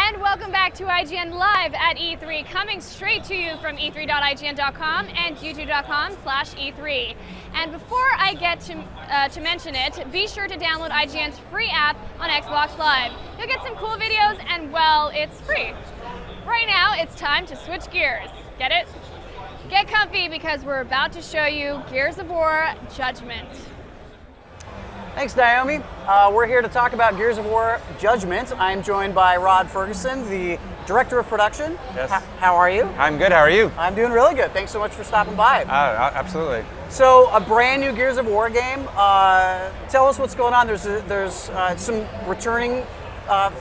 And welcome back to IGN Live at E3, coming straight to you from e3.ign.com and youtube.com/E3. And before I get to mention it, be sure to download IGN's free app on Xbox Live. You'll get some cool videos and, well, it's free. Right now, it's time to switch gears. Get it? Get comfy because we're about to show you Gears of War Judgment. Thanks, Naomi. We're here to talk about Gears of War Judgment. I'm joined by Rod Ferguson, the Director of Production. Yes. How are you? I'm good, how are you? I'm doing really good. Thanks so much for stopping by. Absolutely. So, a brand new Gears of War game. Tell us what's going on. There's some returning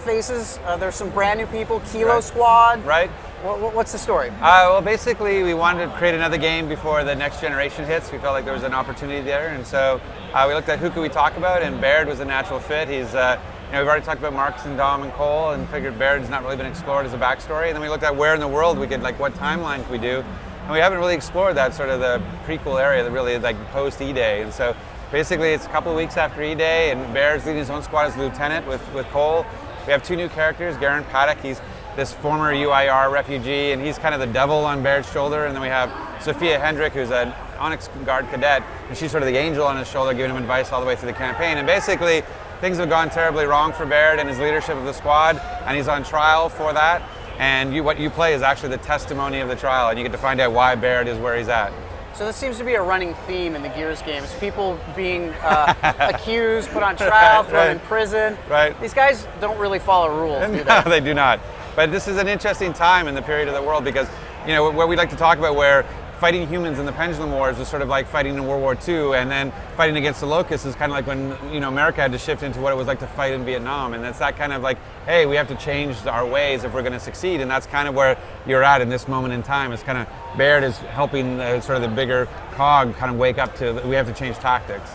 faces. There's some brand new people. Kilo Squad. Right. What's the story? Well, basically, we wanted to create another game before the next generation hits. We felt like there was an opportunity there, and so we looked at who could we talk about, and Baird was a natural fit. He's, we've already talked about Marcus and Dom and Cole, and figured Baird's not really been explored as a backstory. And then we looked at where in the world we could, like, what timeline could we do, and we haven't really explored that sort of the prequel area, that really like post E-Day. And so basically, it's a couple of weeks after E-Day, and Baird's leading his own squad as lieutenant with Cole. We have two new characters, Garen Paddock. He's this former UIR refugee, and he's kind of the devil on Baird's shoulder. And then we have Sophia Hendrick, who's an Onyx Guard cadet, and she's sort of the angel on his shoulder, giving him advice all the way through the campaign. And basically, things have gone terribly wrong for Baird and his leadership of the squad, and he's on trial for that. And what you play is actually the testimony of the trial, and you get to find out why Baird is where he's at. So this seems to be a running theme in the Gears games. People being accused, put on trial, thrown in prison. Right. These guys don't really follow rules, do they? No, they do not. But this is an interesting time in the period of the world because, what we like to talk about, where fighting humans in the Pendulum Wars was sort of like fighting in World War II, and then fighting against the Locusts is kind of like when, America had to shift into what it was like to fight in Vietnam. And it's that kind of like, hey, we have to change our ways if we're going to succeed. And that's kind of where you're at in this moment in time. It's kind of, Baird is helping sort of the bigger cog kind of wake up to, we have to change tactics.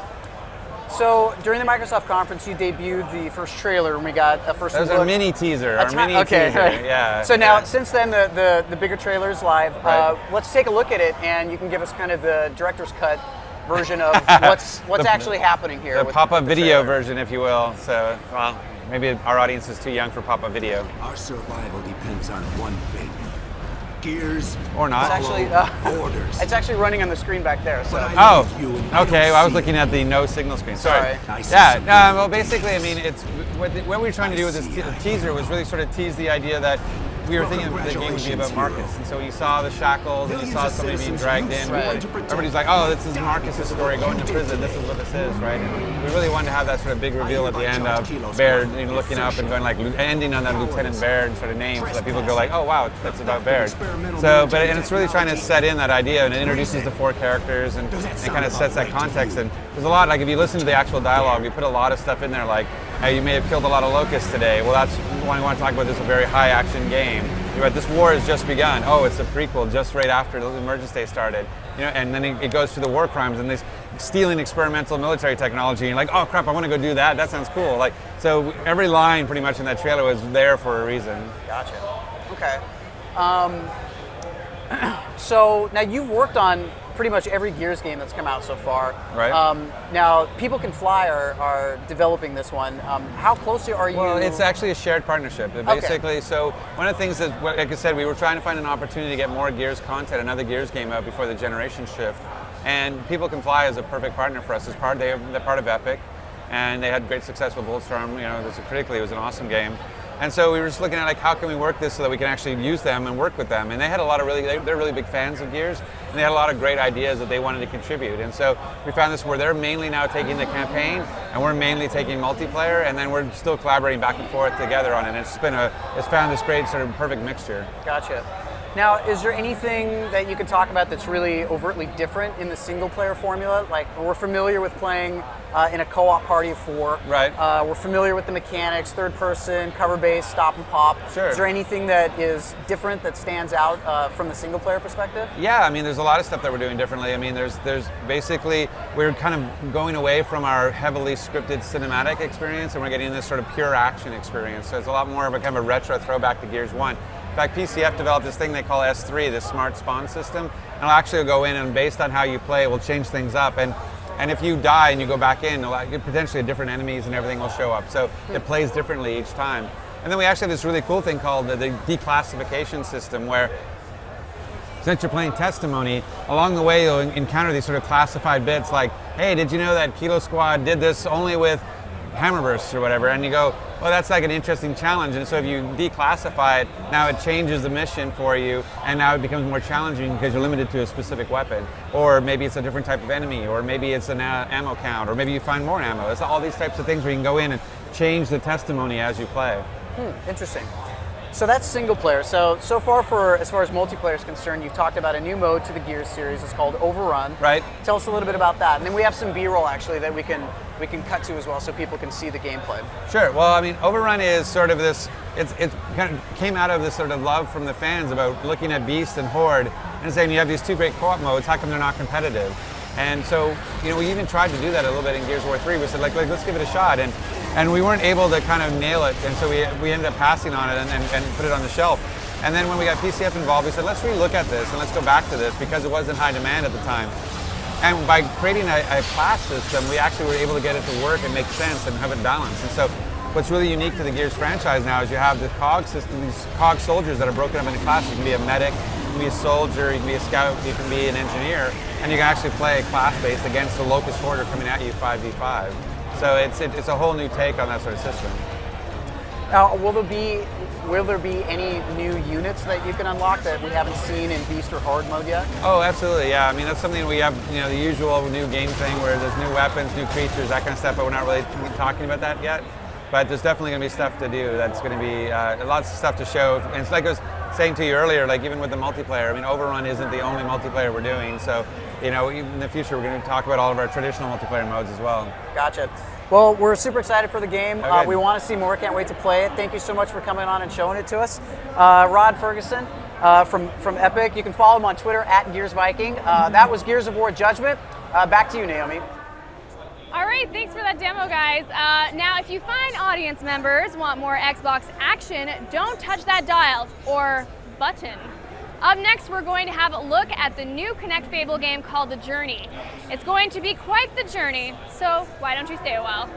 So during the Microsoft conference, you debuted the first trailer, and we got a first look. That was a mini teaser. Okay, right. Yeah. So now, since then, the bigger trailer is live. Right. Let's take a look at it, and you can give us kind of the director's cut version of what's actually happening here. The pop-up video version, if you will. So, well, maybe our audience is too young for pop-up video. Our survival depends on one thing. Gears or not. It's actually orders. It's actually running on the screen back there. So. Oh, okay. Well, I was looking at the no signal screen. Sorry. Yeah. Well, basically, I mean, it's what we were trying to do with this teaser was really sort of tease the idea that we were thinking the game would be about Marcus, and so you saw the shackles and you saw somebody being dragged in. Right. Everybody's like, "Oh, this is Marcus's story, going to prison. This is what this is, right?" And we really wanted to have that sort of big reveal at the end of Baird, looking up and going like, ending on that Lieutenant Baird sort of name, so that people go like, "Oh, wow, that's about Baird." So, and it's really trying to set in that idea, and it introduces the four characters and kind of sets that context. And there's a lot, like if you listen to the actual dialogue, we put a lot of stuff in there, like, hey, you may have killed a lot of locusts today. Well, that's why I want to talk about. This is a very high action game. This war has just begun. Oh, it's a prequel just right after the Emergence Day started. And then it goes to the war crimes and this stealing experimental military technology. And you're like, oh crap, I want to go do that. That sounds cool. Like, so every line pretty much in that trailer was there for a reason. Gotcha. Okay. So now you've worked on pretty much every Gears game that's come out so far. Right. Now, People Can Fly are developing this one. How closely are you? Well, it's actually a shared partnership. Basically, so one of the things that, like I said, we were trying to find an opportunity to get more Gears content, another Gears game out before the generation shift. And People Can Fly is a perfect partner for us. They're part of Epic, and they had great success with Bulletstorm. Critically, it was an awesome game. And so we were just looking at like how can we work this so that we can actually use them and work with them. And they had a lot of they're really big fans of Gears, and they had a lot of great ideas that they wanted to contribute. And so we found this where they're mainly now taking the campaign, and we're mainly taking multiplayer, and then we're still collaborating back and forth together on it. And it's found this great sort of perfect mixture. Gotcha. Now, is there anything that you could talk about that's really overtly different in the single-player formula? Like, we're familiar with playing in a co-op party of 4. Right. We're familiar with the mechanics, third-person, cover-based, stop and pop. Sure. Is there anything that is different that stands out from the single-player perspective? Yeah, I mean, there's a lot of stuff that we're doing differently. I mean, there's basically, we're kind of going away from our heavily scripted cinematic experience, and we're getting this sort of pure action experience. So it's a lot more of a kind of a retro throwback to Gears 1. In fact, PCF developed this thing they call S3, this smart spawn system, and it'll actually go in and based on how you play, we'll change things up. And if you die and you go back in, potentially different enemies and everything will show up. So it plays differently each time. And then we actually have this really cool thing called the declassification system, where since you're playing Testimony, along the way you'll encounter these sort of classified bits like, hey, did you know that Kilo Squad did this only with hammer bursts or whatever? And you go, well, that's like an interesting challenge. And so if you declassify it, now it changes the mission for you, and now it becomes more challenging because you're limited to a specific weapon. Or maybe it's a different type of enemy, or maybe it's an ammo count, or maybe you find more ammo. It's all these types of things where you can go in and change the Testimony as you play. Interesting. So that's single player. So far, as far as multiplayer is concerned, you've talked about a new mode to the Gears series. It's called Overrun. Right. Tell us a little bit about that. And then we have some B-roll actually that we can cut to as well, so people can see the gameplay. Sure. Well, I mean, Overrun is sort of this. It kind of came out of this sort of love from the fans about looking at Beast and Horde and saying you have these two great co-op modes. How come they're not competitive? And so, we even tried to do that a little bit in Gears of War 3. We said, like let's give it a shot. And we weren't able to kind of nail it, and so we ended up passing on it and put it on the shelf. And then when we got PCF involved, we said, let's relook at this and let's go back to this, because it was in high demand at the time. And by creating a class system, we actually were able to get it to work and make sense and have it balanced. And so what's really unique to the Gears franchise now is you have the COG system, these COG soldiers that are broken up into classes. You can be a medic, you can be a soldier, you can be a scout, you can be an engineer, and you can actually play a class based against the Locust Horder coming at you 5v5. So it's a whole new take on that sort of system. Now, will there be any new units that you can unlock that we haven't seen in Beast or Horde mode yet? Oh, absolutely, yeah. I mean, that's something we have, the usual new game thing where there's new weapons, new creatures, that kind of stuff, but we're not really talking about that yet. But there's definitely going to be stuff to do. That's going to be lots of stuff to show. And it's like I was saying to you earlier, like even with the multiplayer, I mean, Overrun isn't the only multiplayer we're doing. So, even in the future, we're going to talk about all of our traditional multiplayer modes as well. Gotcha. Well, we're super excited for the game. Okay. We want to see more. Can't wait to play it. Thank you so much for coming on and showing it to us. Rod Ferguson from Epic. You can follow him on Twitter at GearsViking. That was Gears of War Judgment. Back to you, Naomi. All right, thanks for that demo, guys. Now, if you find audience members want more Xbox action, don't touch that dial or button. Up next, we're going to have a look at the new Connect Fable game called The Journey. It's going to be quite the journey, so why don't you stay a while?